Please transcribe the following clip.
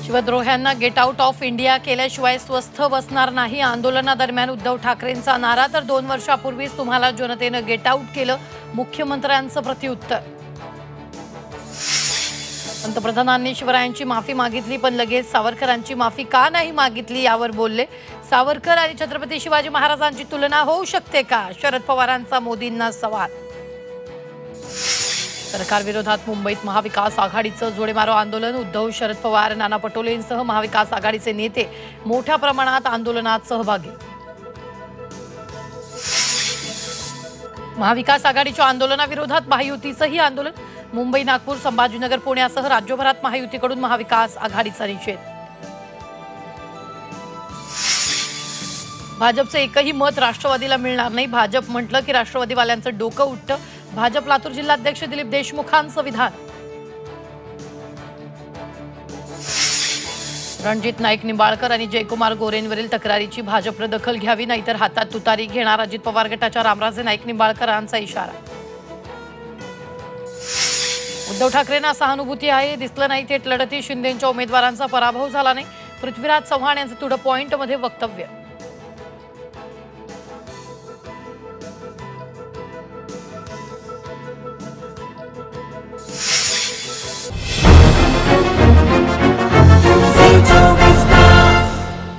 शिवद्रोह्यांना get out of India केल्याशिवाय स्वस्थ बसणार नाही। आंदोलनादरम्यान उद्धव ठाकरेंचा नारा तर 2 वर्षापूर्वीच तुम्हाला जनतेनं गेट आउट केलं, मुख्यमंत्र्यांचं प्रत्युत्तर। पंतप्रधानांनी शिवरायांची माफी मागितली, पण लगेच सावरकरांची माफी का नाही मागितली यावर बोलले। सावरकर आणि छत्रपती शिवाजी महाराजांची तुलना होऊ शकते का? शरद पवारांचा मोदींना सवाल। सरकार विरोधात मुंबईत महाविकास आघाडीचं जोडेमारो आंदोलन। उद्धव, शरद पवार, नाना पटोलेंसह महाविकास आघाडीचे नेते मोठ्या प्रमाणात आंदोलनात सहभागी। महाविकास आघाडीच्या आंदोलनाविरोधात महायुतीचंही आंदोलन। मुंबई, नागपूर, संभाजीनगर, पुण्यासह राज्यभरात महायुतीकडून महाविकास आघाडीचा निषेध। भाजपचं एकही मत राष्ट्रवादीला मिळणार नाही। भाजप म्हटलं की राष्ट्रवादीवाल्यांचं डोकं उठतं। भाजप लातूर जिल्हाध्यक्ष दिलीप देशमुखांचं विधान। रणजित नाईक निंबाळकर आणि जयकुमार गोरेंवरील तक्रारीची भाजपनं दखल घ्यावी, नाहीतर हातात तुतारी घेणार। अजित पवार गटाच्या रामराजे नाईक निंबाळकरांचा इशारा। उद्धव ठाकरेंना सहानुभूती आहे, दिसलं नाही थेट लढती। शिंदेंच्या उमेदवारांचा पराभव झाला नाही। पृथ्वीराज चव्हाण यांचं टू द पॉइंटमध्ये वक्तव्य।